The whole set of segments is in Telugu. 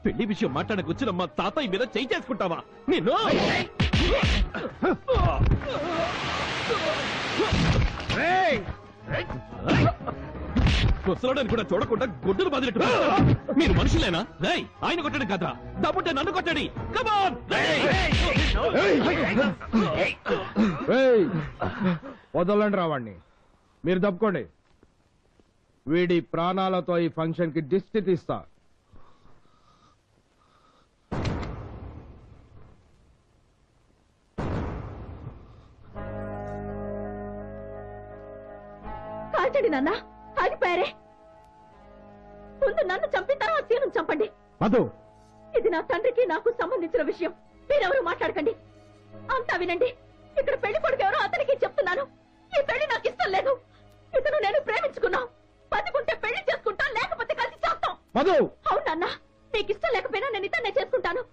పెళ్లి విషయం మాట్లాడకు వచ్చిన మా తాతయ్య మీద చేయి చేసుకుంటావా నేను? ముసలోడని కూడా చూడకుండా గుడ్డలు బాదినట్టు మీరు మనుషులేనా? ఆయన కొట్టడం కదా, దమ్ముంటే నన్ను కొట్టండి. వదలండి రావాణ్ణి, మీరు తప్పుకోండి. వీడి ప్రాణాలతో ఈ ఫంక్షన్ కి దిష్టి తీస్తా. కాల్చండి నాన్న, ఆగిపోయారే. ముందు నన్ను చంపిన తర్వాత సీను చంపండి. ఇది నా తండ్రికి నాకు సంబంధించిన విషయం. మీరెవరూ మాట్లాడకండి. అంతా వినండి. ఇక్కడ పెళ్లి కొడుకు ఎవరో అతనికి చెప్తున్నాను. ఈ పెళ్లి నాకు ఇష్టం లేదు. ఇతను నేను ప్రేమించుకున్నాం. బతికుంటే పెళ్లి చేసుకుంటాం, లేకపోతే కలిసి చేస్తాం. అవునన్నా, నీకు ఇష్టం లేకపోయినా నేను ఇతన్నే చేసుకుంటాను.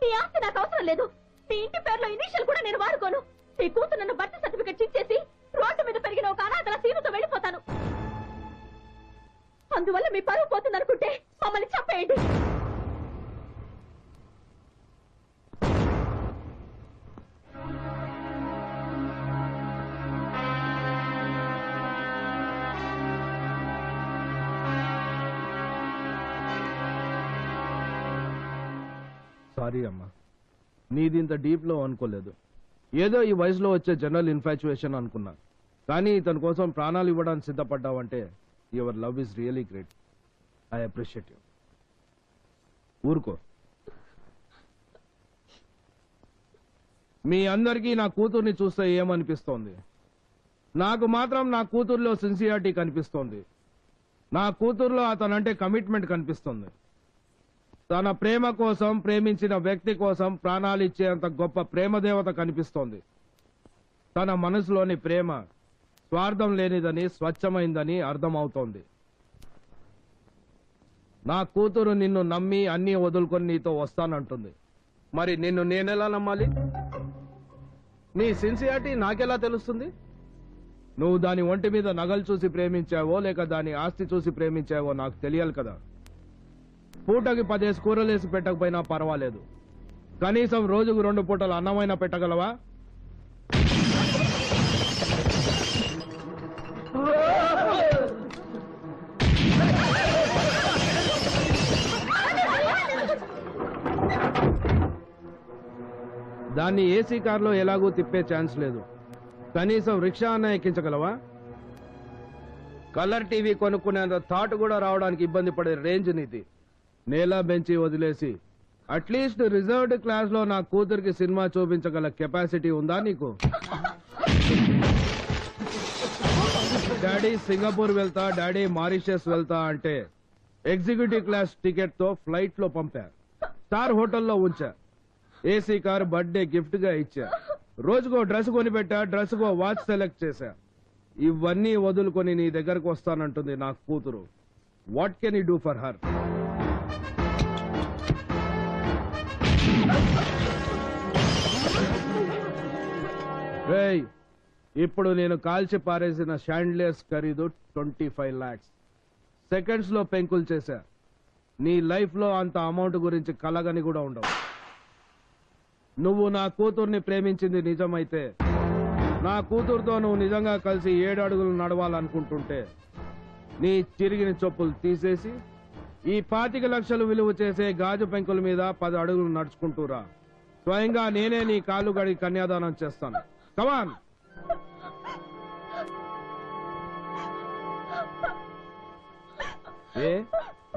నీ ఆస్తి నాకు అవసరం లేదు. నీ ఇంటి పేరులో ఇనీషియల్ కూడా నేను వాడుకోను. నీ కూతురు నన్ను బర్త్ సర్టిఫికెట్ ఇచ్చేసి రోడ్డు మీద పెరిగిన ఒక అనాథల సీనుతో వెళ్ళిపోతాను. అందువల్ల మీ పరువు పోతుందనుకుంటే మమ్మల్ని చంపేయండి. సారీ అమ్మా, నీది ఇంత డీప్ లో అనుకోలేదు. ఏదో ఈ వయసులో వచ్చే జనరల్ ఇన్ఫాచ్యుయేషన్ అనుకున్నా. కానీ ఇతని కోసం ప్రాణాలు ఇవ్వడానికి సిద్ధపడ్డావంటే your love is really great. I appreciate you. ఊరుకో. మీ అందరికీ నా కూతుర్ని చూస్తే ఏమనిపిస్తోంది? నాకు మాత్రం నా కూతుర్లో సిన్సియారిటీ కనిపిస్తోంది. నా కూతుర్లో అతనంటే కమిట్మెంట్ కనిపిస్తుంది. తన ప్రేమ కోసం, ప్రేమించిన వ్యక్తి కోసం ప్రాణాలు ఇచ్చేంత గొప్ప ప్రేమదేవత కనిపిస్తోంది. తన మనసులోని ప్రేమ స్వార్థం లేనిదని, స్వచ్ఛమైందని అర్థమవుతోంది. నా కూతురు నిన్ను నమ్మి అన్నీ వదులుకొని నీతో వస్తానంటుంది. మరి నిన్ను నేనెలా నమ్మాలి? నీ సిన్సియారిటీ నాకెలా తెలుస్తుంది? నువ్వు దాని ఒంటి మీద నగలు చూసి ప్రేమించావో లేక దాని ఆస్తి చూసి ప్రేమించావో నాకు తెలియాలి కదా. పూటకి 10 కూరలేసి పెట్టకపోయినా పర్వాలేదు. కనీసం రోజుకు 2 పూటలు అన్నమైనా పెట్టగలవా? దాన్ని ఏసీ కార్లో ఎలాగూ తిప్పే ఛాన్స్ లేదు. కనీసం రిక్షా అన్న ఎక్కించగలవా? కలర్ టీవీ కొనుక్కునేంత థాట్ కూడా రావడానికి ఇబ్బంది పడే రేంజ్ నీది. నేలా బెంచి వదిలేసి అట్లీస్ట్ రిజర్వ్డ్ క్లాస్ లో నా కూతురికి సినిమా చూపించగల కెపాసిటీ ఉందా నీకు? డాడీ సింగపూర్ వెళ్తా, డాడీ మారిషస్ వెళ్తా అంటే ఎగ్జిక్యూటివ్ క్లాస్ టికెట్ తో ఫ్లైట్ లో పంపా. స్టార్ హోటల్లో ఉంచా. ఏసీ కార్ బర్త్డే గిఫ్ట్ గా ఇచ్చా. రోజుకో డ్రెస్ కొనిపెట్టా, డ్రెస్ కో వాచ్ సెలెక్ట్ చేశా. ఇవన్నీ వదులుకొని నీ దగ్గరకు వస్తానంటుంది నా కూతురు. What can you do for her? ఇప్పుడు నేను కాల్చి పారేసిన షాండ్లియర్స్ ఖరీదు 25 lakhs. సెకండ్స్ లో పెంకులు చేశా. నీ లైఫ్ లో అంత అమౌంట్ గురించి కలగని కూడా ఉండవు. నువ్వు నా కూతుర్ని ప్రేమించింది నిజమైతే, నా కూతురుతో నువ్వు నిజంగా కలిసి 7 అడుగులు నడవాలనుకుంటుంటే నీ చిరిగిన చెప్పులు తీసేసి ఈ 25 లక్షలు విలువ చేసే గాజు పెంకుల మీద 10 అడుగులు నడుచుకుంటూరా. స్వయంగా నేనే నీ కాళ్ళు గడిగి కన్యాదానం చేస్తాను. కమాన్. ఏ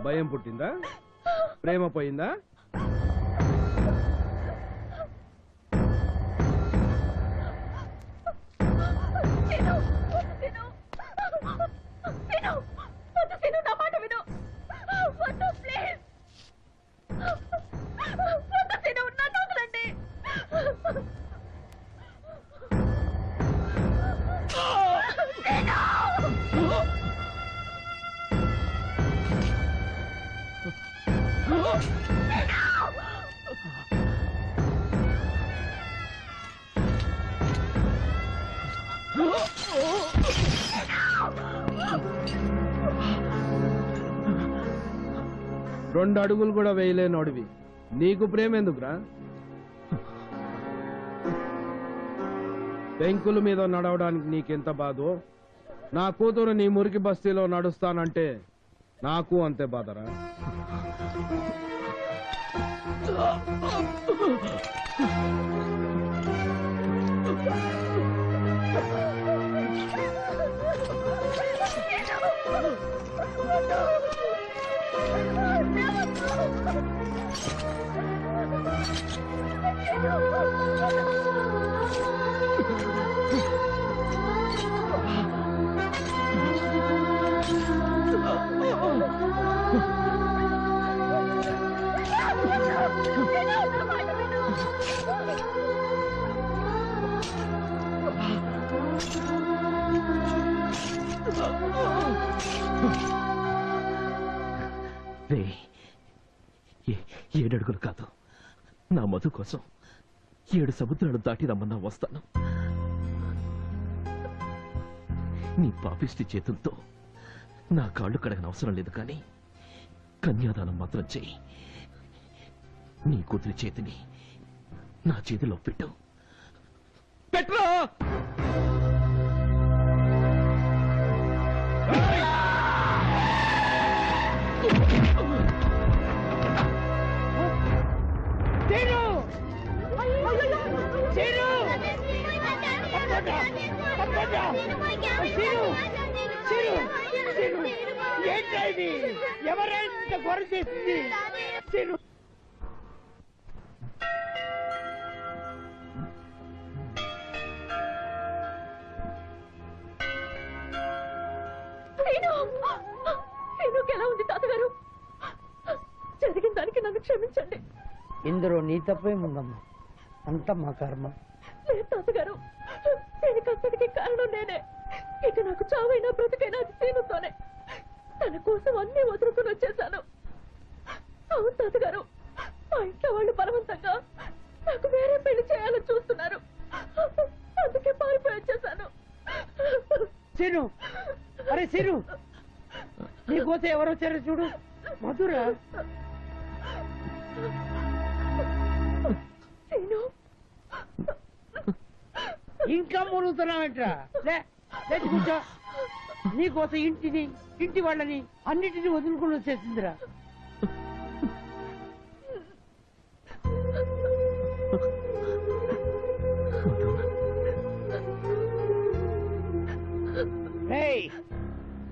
భయం పుట్టిందా? ప్రేమ పోయిందా? రెండు అడుగులు కూడా వేయలేనోడివి నీకు ప్రేమ ఎందుకురా? పెంకుల మీద నడవడానికి నీకెంత బాధో నా కూతురు నీ మురికి బస్తీలో నడుస్తానంటే నాకు అంతే బాధరా. రే 7 అడుగులు కాదు, నా మధు కోసం 7 సముద్రాలు దాటి రమ్మన్నా వస్తాను. నీ పాపిష్టి చేతులతో నా కాళ్ళు కడగన అవసరం లేదు, కానీ కన్యాదానం మాత్రం చెయ్యి. నీ కూతురి చేతిని నా చేతిలో పెట్టు. పెట్రా! ఎవరైనా గొర్రె చేసింది? ఎలా ఉంది తాతగారు? జరిగిన దానికి నన్ను క్షమించండి. ఇందులో నీ తప్పేముందమ్మా, అంతా మా కర్మ. లేదు తాతగారు, దీనికి అంతటికి కారణం నేనే. ఇక నాకు చావైనా బ్రతికైనా అది సీనుతోనే. తన కోసం అన్ని వదులుకుని వచ్చేసాను. అవును తాతగారు, మా ఇంట్లో వాళ్ళు బలవంతంగా నాకు వేరే పెళ్లి చేయాలని చూస్తున్నారు. అందుకే పారిపోయి వచ్చేసాను. సీను, అరే సీను, నీకోసం ఎవరు వచ్చారో చూడు. మధురా. సీను, ఇంకా మునుగుతున్నావేంట్రా? లేచి కూర్చో. నీకోసం ఇంటిని, ఇంటి వాళ్ళని, అన్నిటిని వదులుకుని వచ్చేసిందిరా.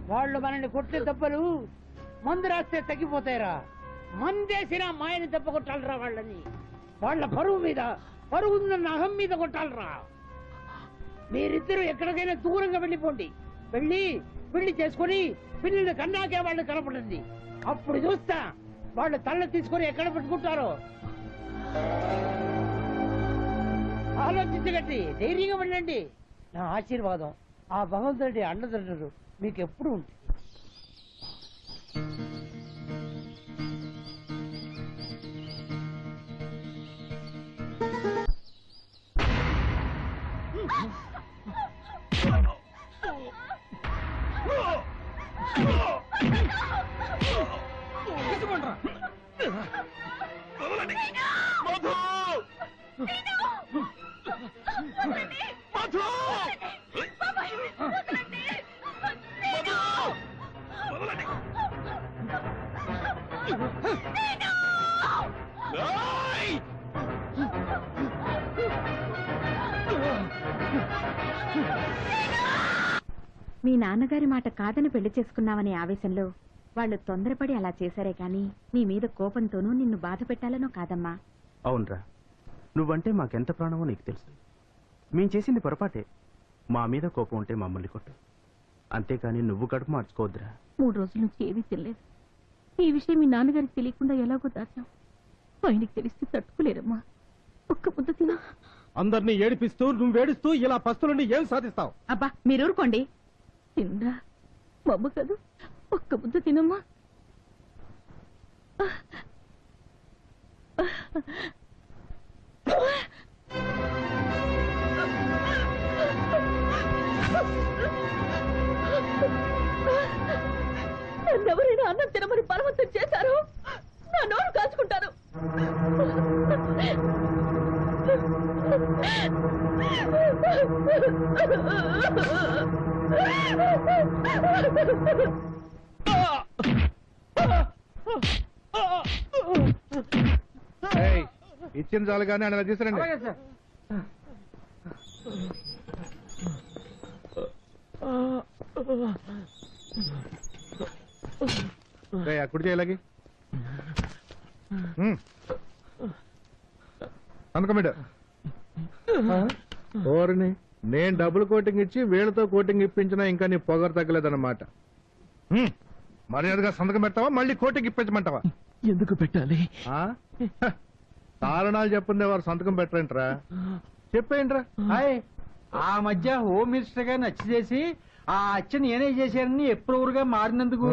వాళ్ళు మనల్ని కొట్టే దెబ్బలు మందు రాస్తే తగ్గిపోతాయిరా. మందేసిన మాయని దెబ్బ కొట్టాలరా వాళ్ళని. వాళ్ళ పరువు మీద, పరువు ఉందన్న అహం మీద కొట్టాలరా. మీరిద్దరూ ఎక్కడికైనా దూరంగా వెళ్ళిపోండి. పెళ్లి చేసుకుని పిల్లలు కన్నాకే వాళ్ళు కనపడండి. అప్పుడు చూస్తా వాళ్ళు తల్ల తీసుకొని ఎక్కడ పెట్టుకుంటారో. ఆలోచించగట్టి ధైర్యంగా వెళ్ళండి. నా ఆశీర్వాదం, ఆ భగవంతుడి అండదండలు మీకు ఎప్పుడు ఉంటుంది. మీ నాన్నగారి మాట కాదని పెళ్లి చేసుకున్నావనే ఆవేశంలో వాళ్ళు తొందరపడి అలా చేశారే గాని నీ మీద కోపంతోనూ నిన్ను బాధ పెట్టాలనో కాదమ్మా. అవునరా, నువ్వంటే మాకెంత ప్రాణమో నీకు తెలుసు. మేం చేసింది పొరపాటే. మా మీద కోపం ఉంటే మమ్మల్ని కొట్టు, అంతేకాని నువ్వు కడుపు మార్చుకోవద్దురా. 3 రోజుల నుంచి ఏదీ తినలేదు. ఈ విషయం మీ నాన్నగారికి తెలియకుండా ఎలాగో దాచాం. ఆయనకి తెలిస్తే తట్టుకోలేరమ్మా. ఒక్క ముద్ద తినా. అందరినీ ఏడిపిస్తూ నువ్వేడుస్తూ ఇలా పస్తులుండి ఏం సాధిస్తావు? అబ్బా మీరు ఊరుకోండి. తిందా మమ్మ కాదు, ఒక్క ముద్ద తినమ్మా. ఎవరైనా అన్నం తినమని బలవంతం చేశారు, నా నోరు కాచుకుంటాను. ఇచ్చిన చాలు కానీ అలా తీసుకురండి. కుడి చేయలాగి అనుకోమేట ఓరిని నేను డబుల్ కోటింగ్ ఇచ్చి వీళ్ళతో కోటింగ్ ఇప్పించినా ఇంకా నీ పొగరు తగ్గలేదన్నమాట. మర్యాదగా సంతకం పెడతావా మళ్ళీ కోటింగ్ ఇప్పించమంటావా? ఎందుకు పెట్టాలి? కారణాలు చెప్పుందే వారు సంతకం పెట్టరేంట్రా? చెప్పేయంట్రా. ఆ మధ్య హోమ్ మినిస్టర్ గా నచ్చి చేసి ఆ అచ్చని నేనే చేశానని ఎప్పుడుగా మారినందుకు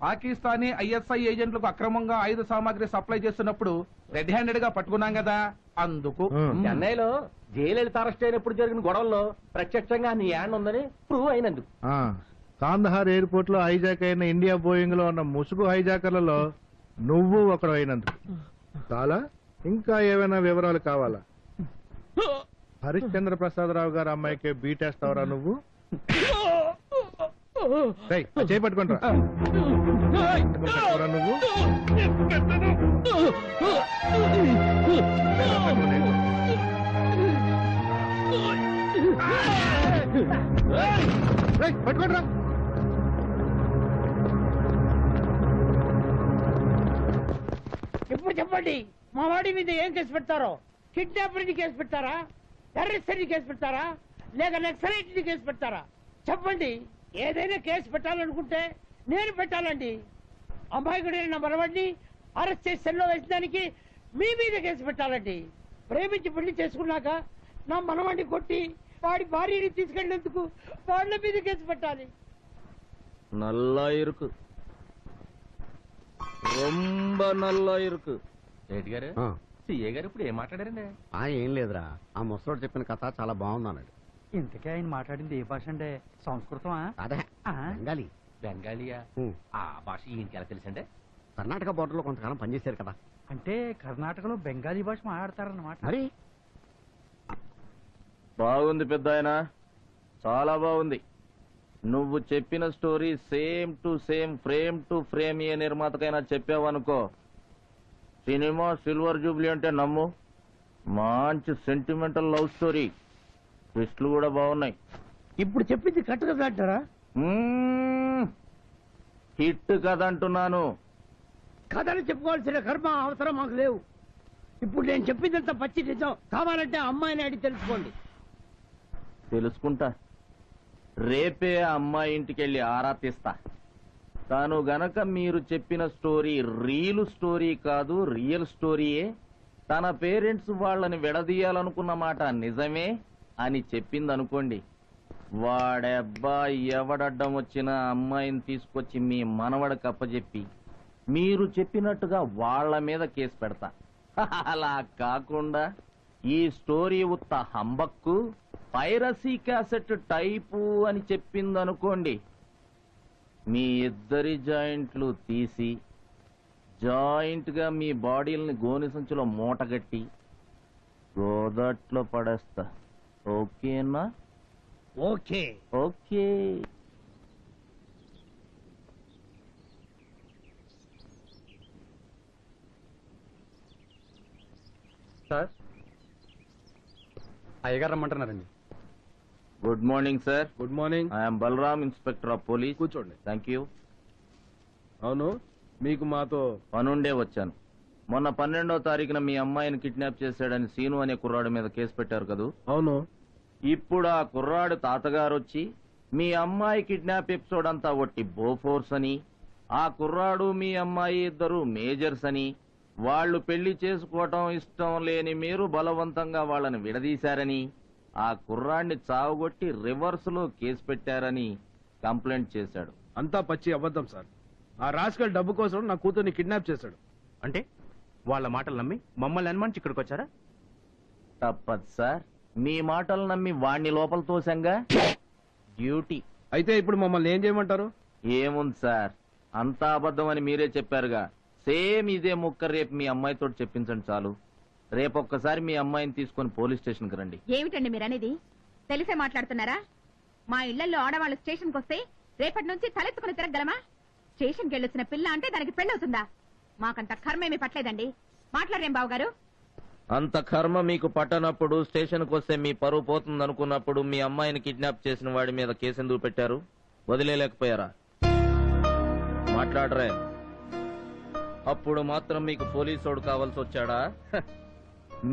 పాకిస్తానీ ఐఎస్ఐ ఏజెంట్లకు అక్రమంగా ఆయుధ సామాగ్రి సప్లై చేస్తున్నప్పుడు రెడ్ హ్యాండెడ్ గా పట్టుకున్నాం కదా, అందుకు. చెన్నైలో జయలలిత అరెస్ట్ అయినప్పుడు జరిగిన గొడవల్లో ప్రత్యక్షంగా నీ హ్యాండ్ ఉందని ప్రూవ్ అయినందుకు. కాందహార్ ఎయిర్పోర్ట్ లో హైజాక్ అయిన ఇండియా బోయింగ్ లో ఉన్న ముసుగు హైజాకర్లలో నువ్వు ఒకడు అయినందుకు. చాలా ఇంకా ఏమైనా వివరాలు కావాలా? హరిశ్చంద్ర ప్రసాదరావు గారు అమ్మాయికి బీటేస్తావరా నువ్వు? చేపట్టుకుంటా నువ్వు పట్టుకుంటా. ఇప్పుడు చెప్పండి, మా వాడి మీద ఏం కేసు పెడతారో? కిడ్నాపర్ కేసు పెడతారా, టెర్రరిస్ట్ కేసు పెడతారా, లేక నక్సలైట్ కేసు పెడతారా? చెప్పండి. ఏదైనా కేసు పెట్టాలనుకుంటే నేను పెట్టాలండి. అమాయకుడైన నా మనవాడిని అరెస్ట్ చేసి సెల్లో వేసడానికి మీ మీద కేసు పెట్టాలండి. ప్రేమించి పెళ్లి చేసుకున్నాక నా మనవాడిని కొట్టి వాడి భార్యని తీసుకెళ్లేందుకు వాళ్ళ మీద కేసు పెట్టాలి. నల్లా ఇరుకు, రొంబ నల్లా ఇరుకు. రెడ్డి గారు, సిఏ గారు ఇప్పుడు ఏం మాట్లాడారండి? ఏం లేదురా, ఆ ముసలోడు చెప్పిన కథ చాలా బాగుందన్నాడు. ఇంతకే ఆయన మాట్లాడింది ఏ భాష అండి? సంస్కృతమా? అదే బెంగాలీ. బెంగాలీయా? ఆ భాష ఈయనకి ఎలా తెలుసండి? కర్ణాటక బోర్డర్ లో కొంతకాలం పనిచేశారు కదా. అంటే కర్ణాటకలో బెంగాలీ భాష మాట్లాడతారన్నమాట. మరి బాగుంది పెద్ద ఆయన, చాలా బాగుంది. నువ్వు చెప్పిన story same to same, frame to frame ఏ నిర్మాతకైనా చెప్పావనుకో, సినిమా సిల్వర్ జూబ్లీ అంటే నమ్ము. మంచి సెంటిమెంటల్ లవ్ స్టోరీ, ట్విస్టులు కూడా బాగున్నాయి. ఇప్పుడు చెప్పింది కట్టు కదా అంటారా? హిట్ కథ అంటున్నాను. కథలు చెప్పుకోవాల్సిన కర్మ అవసరం మాకు లేవు. ఇప్పుడు నేను చెప్పిందంత పచ్చి నిజం. కావాలంటే అమ్మాయిని అడిగి తెలుసుకోండి. తెలుసుకుంటా. రేపే ఆ అమ్మాయి ఇంటికెళ్ళి ఆరా తీస్తా. తాను గనక మీరు చెప్పిన స్టోరీ రీల్ స్టోరీ కాదు, రియల్ స్టోరీయే, తన పేరెంట్స్ వాళ్ళని విడదీయాలనుకున్న మాట నిజమే అని చెప్పిందనుకోండి, వాడెబ్బా ఎవడడ్డం వచ్చినా అమ్మాయిని తీసుకొచ్చి మీ మనవడికి అప్పచెప్పి మీరు చెప్పినట్టుగా వాళ్ళ మీద కేసు పెడతా. అలా కాకుండా ఈ స్టోరీ ఉత్త హంబక్కు, పైరసీ క్యాసెట్ టైపు అని చెప్పిందనుకోండి, మీ ఇద్దరి జాయింట్లు తీసి జాయింట్ గా మీ బాడీలని గోని సంచిలో మూటగట్టి గోదట్లో పడేస్తా. ఓకేనా? ఓకే. ఓకే. సార్, అయ్యగారు రమ్మంటున్నారండి. Good morning sir. Good morning. I'm Balaram, inspector of police. కూర్చోండి. Thank you. అవును, మీకు మాతో పనుండే వచ్చాను. మొన్న 12వ తారీఖున మీ అమ్మాయిని కిడ్నాప్ చేశాడని సీను అనే కుర్రాడి మీద కేసు పెట్టారు కదూ? అవును. ఇప్పుడు ఆ కుర్రాడు తాతగారు వచ్చి మీ అమ్మాయి కిడ్నాప్ ఎపిసోడ్ అంతా ఒట్టి బోఫోర్స్ అని, ఆ కుర్రాడు మీ అమ్మాయి ఇద్దరు మేజర్స్ అని, వాళ్ళు పెళ్లి చేసుకోవటం ఇష్టం లేని మీరు బలవంతంగా వాళ్ళని విడదీశారని, ఆ కుర్రాడిని చావుగొట్టి రివర్స్ లో కేసు పెట్టారని కంప్లైంట్ చేశాడు. అంతా పచ్చి అబద్ధం సార్. ఆ రాస్కల్ డబ్బు కోసం నా కూతుర్ని కిడ్నాప్ చేశాడు. అంటే వాళ్ళ మాటలు నమ్మి మమ్మల్ని అనుమానించి ఇక్కడికి వచ్చారా? తప్పదు సార్, మీ మాటలు నమ్మి వాణ్ణి లోపల తోసంగా. డ్యూటీ. అయితే ఇప్పుడు మమ్మల్ని ఏం చేయమంటారు? ఏముంది సార్, అంతా అబద్ధం అని మీరే చెప్పారుగా. సేమ్ ఇదే ముక్క రేపు మీ అమ్మాయితో చెప్పించండి చాలు. రేపొక్కసారి మీ అమ్మాయిని తీసుకొని పోలీస్ స్టేషన్కి రండి. ఏమిటండి మీరనేది? తెలిసే మాట్లాడుతున్నారా? మా ఇళ్లలో ఆడవాళ్ళు స్టేషన్కి వస్తే రేపటి నుంచి తలెత్తుకుని తిరగలమా? స్టేషన్కి వెళ్ళొచ్చిన పిల్ల అంటే దానికి పెళ్ళవుతుందా? మాకంత కర్మేమీ పట్టలేదండి. మాట్లాడరేం బావగారు? అంత కర్మ మీకు పట్టనప్పుడు, స్టేషన్కి వస్తే మీ పరువు పోతుంది అనుకున్నప్పుడు మీ అమ్మాయిని కిడ్నాప్ చేసిన వాడి మీద కేసు ఎందుకు పెట్టారు? వదిలేలేకపోయారా? మాట్లాడరే. అప్పుడు మాత్రం మీకు పోలీసోడు కావాల్సి వచ్చాడా? హ.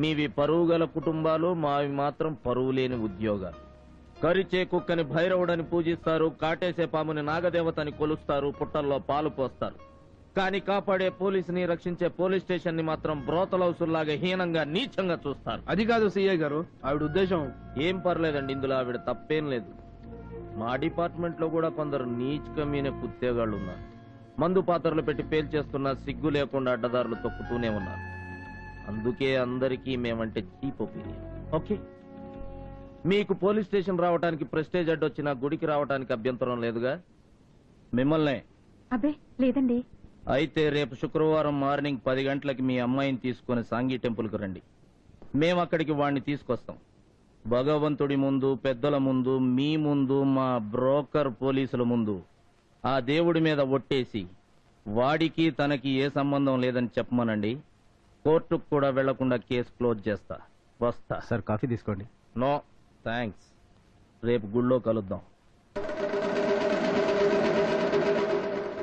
మీవి పరువు గల కుటుంబాలు, మావి మాత్రం పరువు లేని ఉద్యోగాలు. కరిచే కుక్కని భైరవుడని పూజిస్తారు, కాటేసే పాముని నాగదేవతని కొలుస్తారు, పుట్టల్లో పాలు పోస్తారు. కానీ కాపాడే పోలీసుని, రక్షించే పోలీస్ స్టేషన్ ని మాత్రం బ్రోతలౌసుల్లాగా హీనంగా, నీచంగా చూస్తారు. అది కాదు సిఐ గారు, ఆవిడ ఉద్దేశం. ఏం పర్లేదండి, ఇందులో ఆవిడ తప్పేం లేదు. మా డిపార్ట్మెంట్ లో కూడా కొందరు నీచ్ కమీనే కుత్తేగాళ్ళు ఉన్నారు. మందు పాత్రలు పెట్టి పేల్చేస్తున్నా సిగ్గు లేకుండా అడ్డదారులు తొక్కుతూనే ఉన్నారు. అందుకే అందరికీ మేమంటే చీప్ ఒపీనియన్. ఓకే, మీకు పోలీస్ స్టేషన్ రావడానికి ప్రెస్టేజ్ అడ్డొచ్చినా గుడికి రావడానికి అభ్యంతరం లేదుగా? మిమ్మల్నే. అబ్బే లేదండి. అయితే రేపు శుక్రవారం మార్నింగ్ 10 గంటలకి మీ అమ్మాయిని తీసుకుని సాంఘీ టెంపుల్కి రండి. మేము అక్కడికి వాడిని తీసుకొస్తాం. భగవంతుడి ముందు, పెద్దల ముందు, మీ ముందు, మా బ్రోకర్ పోలీసుల ముందు ఆ దేవుడి మీద ఒట్టేసి వాడికి తనకి ఏ సంబంధం లేదని చెప్పమనండి. కోర్టుకు కూడా వెళ్లకుండా కేసు క్లోజ్ చేస్తా. వస్తా. సార్ కాఫీ తీసుకోండి. No thanks. రేపు గుళ్ళో కలుద్దాం.